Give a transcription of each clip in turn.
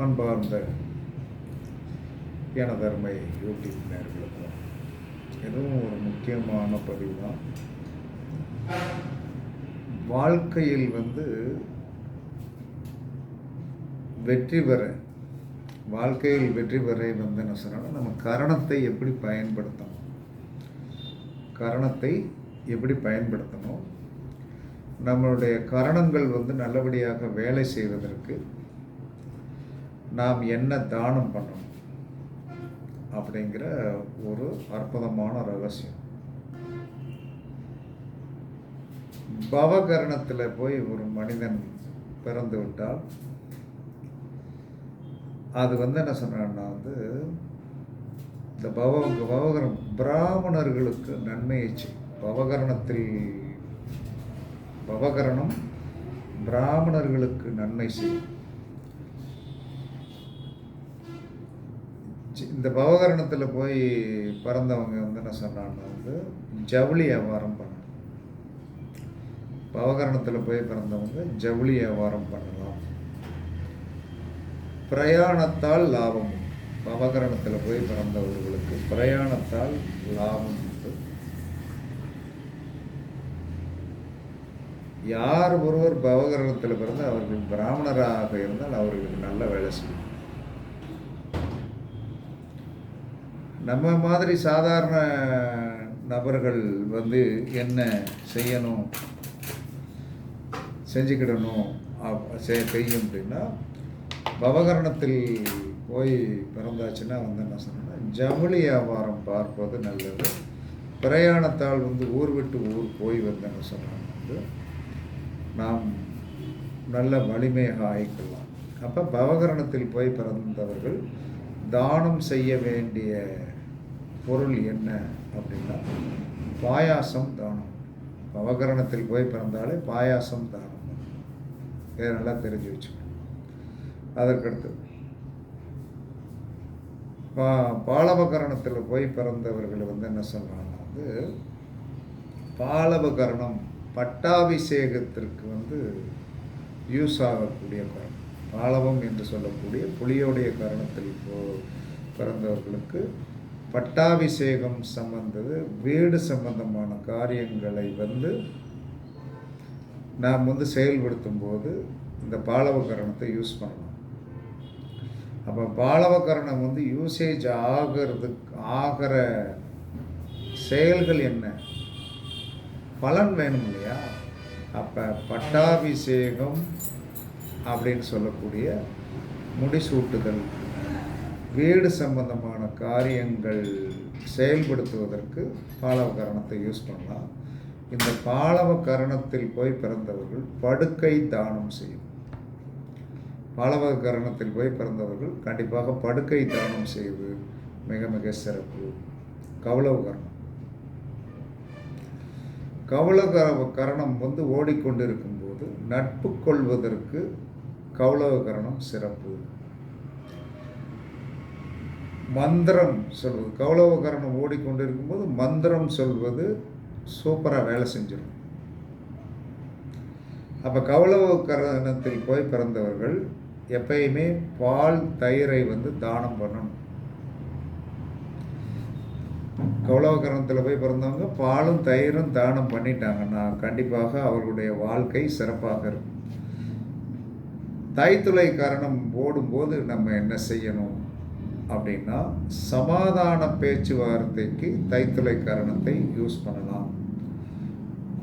அன்பார்ந்த எனதருமை யூடியூப் நேயர்களுக்கும் இதுவும் ஒரு முக்கியமான பதிவு தான். வாழ்க்கையில் வெற்றி பெற என்ன சொன்னால் நம்ம கரணத்தை எப்படி பயன்படுத்தணும், நம்மளுடைய கரணங்கள் நல்லபடியாக வேலை செய்வதற்கு நாம் என்ன தானம் பண்ணணும் அப்படிங்கிற ஒரு அற்புதமான ரகசியம். பவகரணத்தில் போய் ஒரு மனிதன் பிறந்து விட்டால் அது என்ன சொன்னா இந்த பவகரணம் பிராமணர்களுக்கு நன்மையை செய்யும். பவகரணம் பிராமணர்களுக்கு நன்மை செய்யும். இந்த பவகரணத்தில் போய் பிறந்தவங்க என்ன சொன்னாங்கன்னா ஜவுளி வியாபாரம் பண்ணணும். பவகரணத்தில் போய் பிறந்தவங்க ஜவுளி வியாபாரம் பண்ணலாம். பிரயாணத்தால் லாபம் உண்டு. பவகரணத்தில் போய் பிறந்தவர்களுக்கு பிரயாணத்தால் லாபம் உண்டு. யார் ஒருவர் பவகரணத்தில் பிறந்து அவர்கள் பிராமணராக இருந்தால் அவர்களுக்கு நல்ல வேலை செய்யும். நம்ம மாதிரி சாதாரண நபர்கள் என்ன செய்யணும், செஞ்சுக்கிடணும் செய்யும் அப்படின்னா பவகரணத்தில் போய் பிறந்தாச்சுன்னா என்ன சொன்னா ஜவுளி வியாபாரம் பார்ப்பது நல்லது. பிரயாணத்தால் ஊர் விட்டு ஊர் போய் என்ன சொன்னாங்க நாம் நல்ல வலிமையாக ஆயிக்கலாம். அப்போ பவகரணத்தில் போய் பிறந்தவர்கள் தானம் செய்ய வேண்டிய பொருள் என்ன அப்படின்னா பாயாசம் தானம். பவகரணத்தில் போய் பிறந்தாலே பாயாசம் தானம். இதை நல்லா தெரிஞ்சு வச்சுக்கணும். அதற்கடுத்து பாலவகரணத்தில் போய் பிறந்தவர்கள் என்ன சொல்கிறாங்க பாலவகரணம் பட்டாபிஷேகத்திற்கு யூஸ் ஆகக்கூடிய கரணம். பாலவம் என்று சொல்லக்கூடிய புலியோடைய கரணத்தில் பிறந்தவர்களுக்கு பட்டாபிஷேகம் சம்பந்தது வீடு சம்பந்தமான காரியங்களை நாம் செயல்படுத்தும் போது இந்த பாலவகரணத்தை யூஸ் பண்ணலாம். அப்போ பாலவகரணம் யூசேஜ் ஆகிற செயல்கள் என்ன, பலன் வேணும் இல்லையா? அப்போ பட்டாபிஷேகம் அப்படின்னு சொல்லக்கூடிய முடிசூட்டுதல், வீடு சம்பந்தமான காரியங்கள் செயல்படுத்துவதற்கு பாலவகரணத்தை யூஸ் பண்ணலாம். இந்த பாலவகரணத்தில் போய் பிறந்தவர்கள் படுக்கை தானம் செய்யும். பாலவகரணத்தில் போய் பிறந்தவர்கள் கண்டிப்பாக படுக்கை தானம் செய்வது மிக மிக சிறப்பு. கவளகரணம் ஓடிக்கொண்டிருக்கும் போது நட்பு கொள்வதற்கு கௌளவகரணம் சிறப்பு. மந்திரம் சொல்வது, கௌளவகரணம் ஓடிக்கொண்டிருக்கும் போது மந்திரம் சொல்வது சூப்பராக வேலை செஞ்சிடும். அப்போ கௌளவகரணத்தில் போய் பிறந்தவர்கள் எப்பயுமே பால் தயிரை தானம் பண்ணணும். கௌளவகரணத்தில் போய் பிறந்தவங்க பாலும் தயிரும் தானம் பண்ணிட்டாங்கன்னா கண்டிப்பாக அவர்களுடைய வாழ்க்கை சிறப்பாக இருக்கும். தைத்துளை கரணம் ஓடும்போது நம்ம என்ன செய்யணும் அப்படின்னா சமாதான பேச்சுவார்த்தைக்கு தைத்துளை கரணத்தை யூஸ் பண்ணலாம்.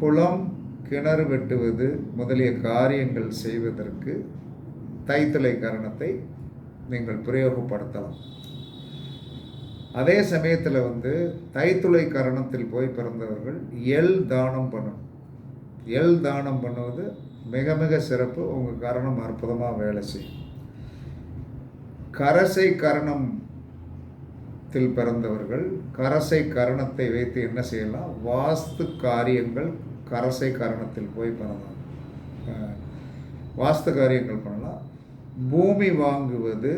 குளம் கிணறு வெட்டுவது முதலிய காரியங்கள் செய்வதற்கு தைத்துளை கரணத்தை நீங்கள் பிரயோகப்படுத்தலாம். அதே சமயத்தில் தைத்துளை கரணத்தில் போய் பிறந்தவர்கள் எள் தானம் பண்ணணும். எள் தானம் பண்ணுவது மிக மிக சிறப்பு. உங்கள் கரணம் அற்புதமாக வேலை செய்யும். கரசை கரணத்தில் பிறந்தவர்கள் கரசை கரணத்தை வைத்து என்ன செய்யலாம், வாஸ்து காரியங்கள் கரசை கரணத்தில் போய் பண்ணலாம். வாஸ்து காரியங்கள் பண்ணலாம். பூமி வாங்குவது,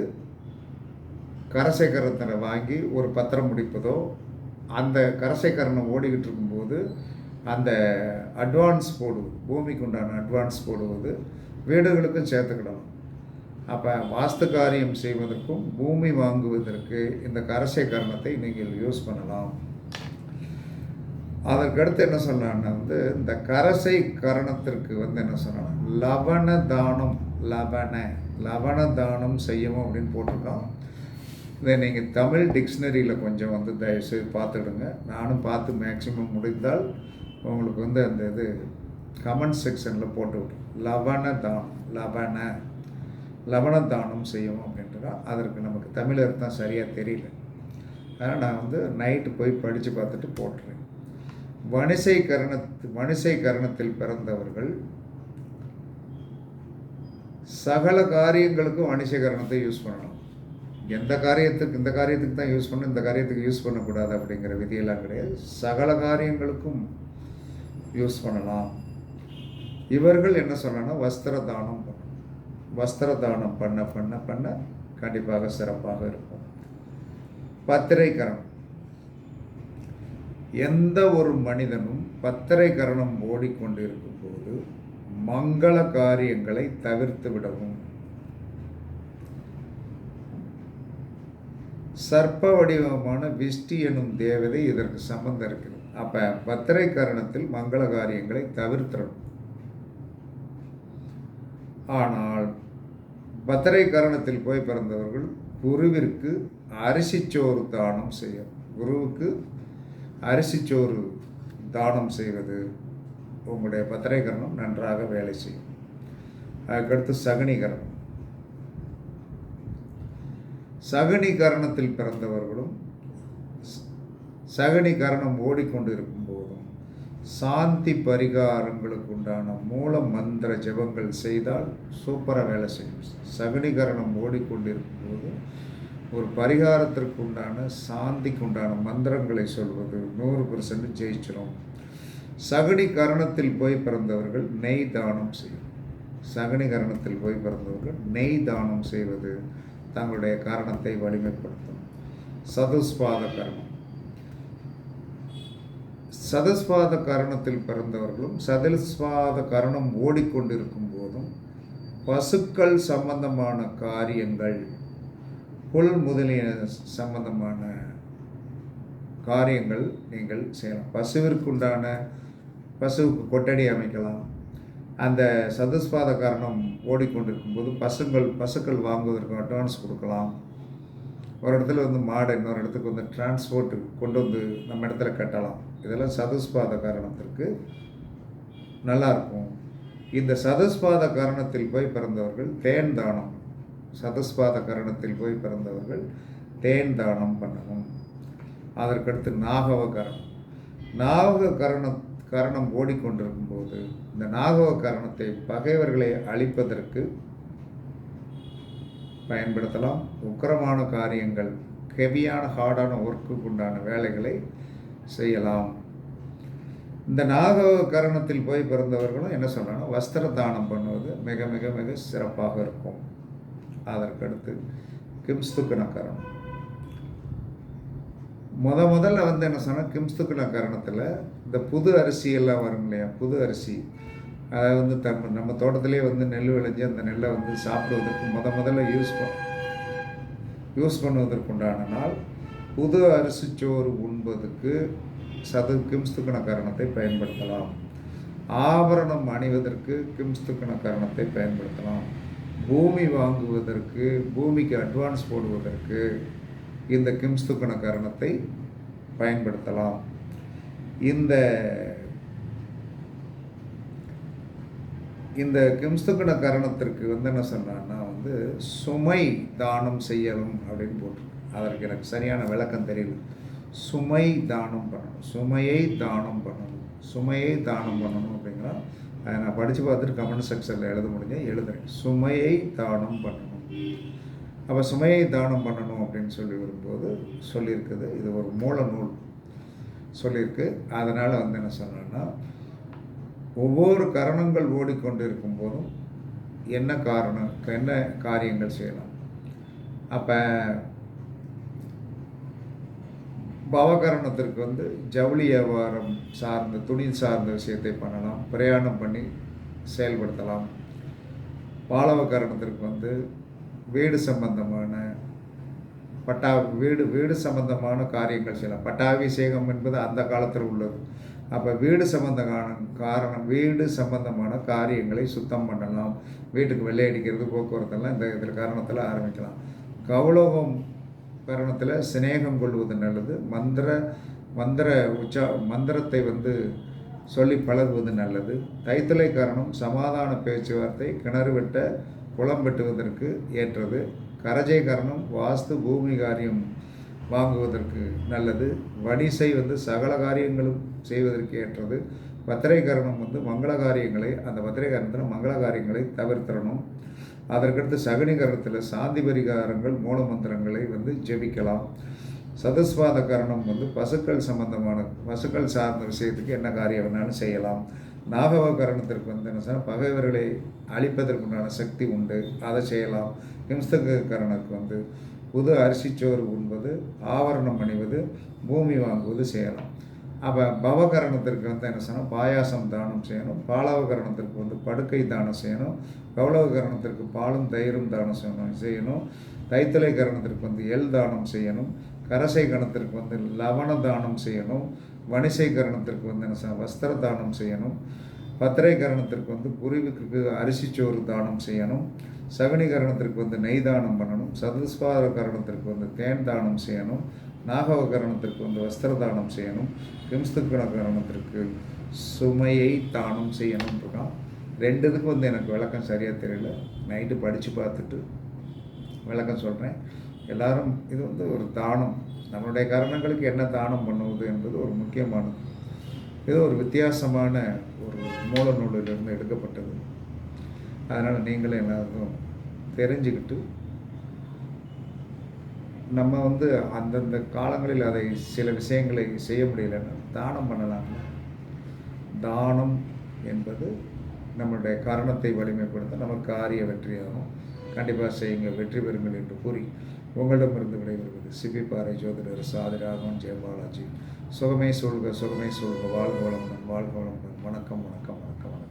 கரசை கரணத்தில் வாங்கி ஒரு பத்திரம் முடிப்பதோ, அந்த கரசை கரணம் ஓடிக்கிட்டு இருக்கும்போது அந்த அட்வான்ஸ் போடுவது, பூமிக்கு உண்டான அட்வான்ஸ் போடுவது வீடுகளுக்கும் சேர்த்துக்கிடலாம். அப்போ வாஸ்து காரியம் செய்வதற்கும் பூமி வாங்குவதற்கு இந்த கரசை கரணத்தை நீங்கள் யூஸ் பண்ணலாம். அதற்கடுத்து என்ன சொன்னான்னா இந்த கரசை கரணத்திற்கு என்ன சொன்னான்னா லவண தானம் லவண தானம் செய்யவும் அப்படின்னு போட்டிருக்கோம். இதை நீங்கள் தமிழ் டிக்ஷனரியில் கொஞ்சம் தயவுசெய்து பார்த்துடுங்க. நானும் பார்த்து மேக்சிமம் முடிந்தால் உங்களுக்கு அந்த இது கமெண்ட் செக்ஷனில் போட்டு விட்ருங்க. லவண தானம் செய்யவும் அப்படின்றதா. அதற்கு நமக்கு தமிழ் அர்த்தம் சரியாக தெரியல. அதனால் நான் நைட்டு போய் படித்து பார்த்துட்டு போட்டுறேன். வணிசை கரணத்தில் பிறந்தவர்கள் சகல காரியங்களுக்கும் வணிசை கரணத்தை யூஸ் பண்ணணும். இந்த காரியத்துக்கு தான் யூஸ் பண்ணணும், இந்த காரியத்துக்கு யூஸ் பண்ணக்கூடாது அப்படிங்கிற விதியெல்லாம் கிடையாது. சகல காரியங்களுக்கும் யூஸ் பண்ணலாம். இவர்கள் என்ன சொன்னா வஸ்திர தானம் பண்ணணும். வஸ்திர தானம் பண்ண பண்ண பண்ண கண்டிப்பாக சிறப்பாக இருக்கும். பத்திரை கரணம். எந்த ஒரு மனிதனும் பத்திரை கரணம் ஓடிக்கொண்டிருக்கும் போது மங்கள காரியங்களை தவிர்த்து விடவும். சர்ப்ப வடிவமான விஷ்டி எனும் தேவதை இதற்கு சம்பந்தம் இருக்குது. அப்போ பத்திரை கரணத்தில் மங்கள காரியங்களை தவிர்த்திடணும். ஆனால் பத்திரை கரணத்தில் போய் பிறந்தவர்கள் குருவிற்கு அரிசிச்சோறு தானம் செய்யும். குருவுக்கு அரிசிச்சோறு தானம் செய்வது உங்களுடைய பத்திரை கரணம் நன்றாக வேலை செய்யும். அதுக்கடுத்து சகுனிகரணம். சகுனிகரணத்தில் பிறந்தவர்களும் சகுனிகரணம் ஓடிக்கொண்டிருக்கும் போதும் சாந்தி பரிகாரங்களுக்கு உண்டான மூல மந்திர ஜபங்கள் செய்தால் சூப்பராக வேலை செய்யும். சகுனிகரணம் ஓடிக்கொண்டிருக்கும் போது ஒரு பரிகாரத்திற்கு உண்டான சாந்திக்கு உண்டான மந்திரங்களை சொல்வது 100% ஜெயிச்சிடும். சகுனி கரணத்தில் போய் பிறந்தவர்கள் நெய் தானம் செய்யும். சகுனி கரணத்தில் போய் பிறந்தவர்கள் நெய் தானம் செய்வது தங்களுடைய காரணத்தை வலிமைப்படுத்தும். சதுஸ்பாத கரணம். சதுஸ்பாத கரணத்தில் பிறந்தவர்களும் சதுஸ்பாத கரணம் ஓடிக்கொண்டிருக்கும் போதும் பசுக்கள் சம்பந்தமான காரியங்கள், புல் முதலிய சம்பந்தமான காரியங்கள் நீங்கள் செய்யலாம். பசுவுக்கு கொட்டடி அமைக்கலாம். அந்த சதுஸ்பாத காரணம் ஓடிக்கொண்டிருக்கும் போது பசுக்கள் வாங்குவதற்கு அட்வான்ஸ் கொடுக்கலாம். ஒரு இடத்துல மாடு இன்னொரு இடத்துக்கு டிரான்ஸ்போர்ட் கொண்டு நம்ம இடத்துல கட்டலாம். இதெல்லாம் சதுஸ்பாத காரணத்திற்கு நல்லாயிருக்கும். இந்த சதுஸ்பாத காரணத்தில் போய் பிறந்தவர்கள் தேன் தானம், சதுஸ்பாத கரணத்தில் போய் பிறந்தவர்கள் தேன் தானம் பண்ணணும். அதற்கடுத்து நாகவ கரணம். கரணம் ஓடிக்கொண்டிருக்கும் போது இந்த நாகவ கரணத்தை பகைவர்களை அழிப்பதற்கு பயன்படுத்தலாம். உக்கிரமான காரியங்கள், ஹெவியான ஹார்டான ஒர்க்குக்கு உண்டான வேலைகளை செய்யலாம். இந்த நாகவ கரணத்தில் போய் பிறந்தவர்களும் என்ன சொல்கிறாங்கன்னா வஸ்திர தானம் பண்ணுவது மிக மிக மிக சிறப்பாக இருக்கும். அதற்கடுத்து கிம்ஸ்துக்கண கரணம். முதல்ல என்ன சொன்னால் கிம்ஸ்துக்கண கரணத்தில் இந்த புது அரிசியெல்லாம் வரும் இல்லையா, புது அரிசி அதை நம்ம தோட்டத்திலே நெல் விளைஞ்சி அந்த நெல்லை சாப்பிடுவதற்கு முதல்ல யூஸ் பண்ணுவதற்குண்டான நாள் புது அரிசிச்சோறு உண்பதுக்கு கிம்ஸ்துக்கண கரணத்தை பயன்படுத்தலாம். ஆபரணம் அணிவதற்கு கிம்ஸ்துக்கண கரணத்தை பயன்படுத்தலாம். பூமி வாங்குவதற்கு, பூமிக்கு அட்வான்ஸ் போடுவதற்கு இந்த கிம்ஸ்துக்கண கரணத்தை பயன்படுத்தலாம். இந்த கிம்ஸ்துக்கண கரணத்திற்கு என்ன சொன்னான்னா சுமை தானம் செய்யணும் அப்படின்னு போட்டிருக்கு. அதற்கு எனக்கு சரியான விளக்கம் தெரியல. சுமை தானம் பண்ணணும், சுமையை தானம் பண்ணணும் அப்படிங்கிற அதை நான் படித்து பார்த்துட்டு கமெண்ட் செக்ஷனில் எழுத முடிஞ்சேன், எழுதுறேன். சுமையை தானம் பண்ணணும். அப்போ சுமையை தானம் பண்ணணும் அப்படின்னு சொல்லி வரும்போது சொல்லியிருக்குது. இது ஒரு மூல நூல் சொல்லியிருக்கு. அதனால் என்ன சொன்னேன்னா ஒவ்வொரு கரணங்கள் ஓடிக்கொண்டு இருக்கும் போதும் என்ன காரியங்கள் செய்யலாம். அப்போ பவகரணத்திற்கு ஜவுளி வியாபாரம் சார்ந்த, துணி சார்ந்த விஷயத்தை பண்ணலாம், பிரயாணம் பண்ணி செயல்படுத்தலாம். பாலவ கரணத்திற்கு வீடு சம்பந்தமான வீடு சம்பந்தமான காரியங்கள் செய்யலாம். பட்டாபிஷேகம் என்பது அந்த காலத்தில் உள்ளது. அப்போ வீடு சம்பந்தமான காரியங்களை சுத்தம் பண்ணலாம். வீட்டுக்கு வெள்ளை அடிக்கிறது, போக்குவரத்தெல்லாம் இந்த இதில் காரணத்தில் ஆரம்பிக்கலாம். கௌலோகம் காரணத்தில் சிநேகம் கொள்வது நல்லது. மந்திரத்தை சொல்லி பழகுவது நல்லது. தைத்தலை காரணம் சமாதான பேச்சுவார்த்தை, கிணறு வெட்ட குளம் வெட்டுவதற்கு ஏற்றது. கரஜை காரணம் வாஸ்து பூமி காரியம் வாங்குவதற்கு நல்லது. வணிசை சகல காரியங்களும் செய்வதற்கு ஏற்றது. பத்திரை காரணம் மங்கள காரியங்களை, அந்த பத்திரை காரணத்தில் மங்கள காரியங்களை தவிர்த்திடணும். அதற்கடுத்து சகுனி காரணத்தில் சாந்தி பரிகாரங்கள் மூல மந்திரங்களை ஜெபிக்கலாம். சதுஸ்வாத காரணம் பசுக்கள் சார்ந்த விஷயத்துக்கு என்ன காரியம் வேணாலும் செய்யலாம். நாகவ கரணத்திற்கு என்ன சொன்னால் பகைவர்களை அழிப்பதற்குண்டான சக்தி உண்டு, அதை செய்யலாம். ஹிம்ஸ்தக கரணக்கு புது அரிசிச்சோறு உண்பது, ஆவரணம் அணிவது, பூமி வாங்குவது செய்யலாம். அப்போ பவகரணத்திற்கு என்ன சொன்னால் பாயாசம் தானம் செய்யணும். பாலவ கரணத்திற்கு படுக்கை தானம் செய்யணும். கௌலவ கரணத்திற்கு பாலும் தயிரும் தானம் செய்யணும். தைத்தலை கரணத்திற்கு எள் தானம் செய்யணும். கரசை கரணத்திற்கு லவண தானம் செய்யணும். வணிசை கரணத்திற்கு என்ன வஸ்திர தானம் செய்யணும். பத்திரை கரணத்திற்கு குருவிற்கு அரிசிச்சோறு தானம் செய்யணும். சகுனி கரணத்திற்கு நெய் தானம் பண்ணணும். சதுஸ்வாத கரணத்திற்கு தேன் தானம் செய்யணும். நாகவ கரணத்திற்கு வஸ்திர தானம் செய்யணும். கிம்ஸ்துக்கண கரணத்திற்கு சுமையை தானம் செய்யணும் இருக்கான். ரெண்டுத்துக்கும் எனக்கு விளக்கம் சரியாக தெரியல. நைட்டு படித்து பார்த்துட்டு விளக்கம் சொல்கிறேன். எல்லாரும் இது ஒரு தானம், நம்மளுடைய கரணங்களுக்கு என்ன தானம் பண்ணுவது என்பது ஒரு முக்கியமானது. இது ஒரு வித்தியாசமான ஒரு மூல நூலிலிருந்து எடுக்கப்பட்டது. அதனால் நீங்களே எல்லாருக்கும் தெரிஞ்சுக்கிட்டு நம்ம அந்தந்த காலங்களில் அதை சில விஷயங்களை செய்ய முடியலைன்னா தானம் பண்ணலாம். தானம் என்பது நம்மளுடைய கரணத்தை வலிமைப்படுத்த நமக்கு காரிய வெற்றியாகும். கண்டிப்பாக செய்யுங்க, வெற்றி பெறுங்கள் என்று கூறி உங்களிடமிருந்து விடைபெறுவது சிபிபாறை ஜோதிடர் சாதிராகவன் ஜெயபாலாஜி. சுகமே சொல்க, சுகமே சொல்க. வாழ்க வளமுடன், வாழ்க வளமுடன். வணக்கம், வணக்கம், வணக்கம், வணக்கம்.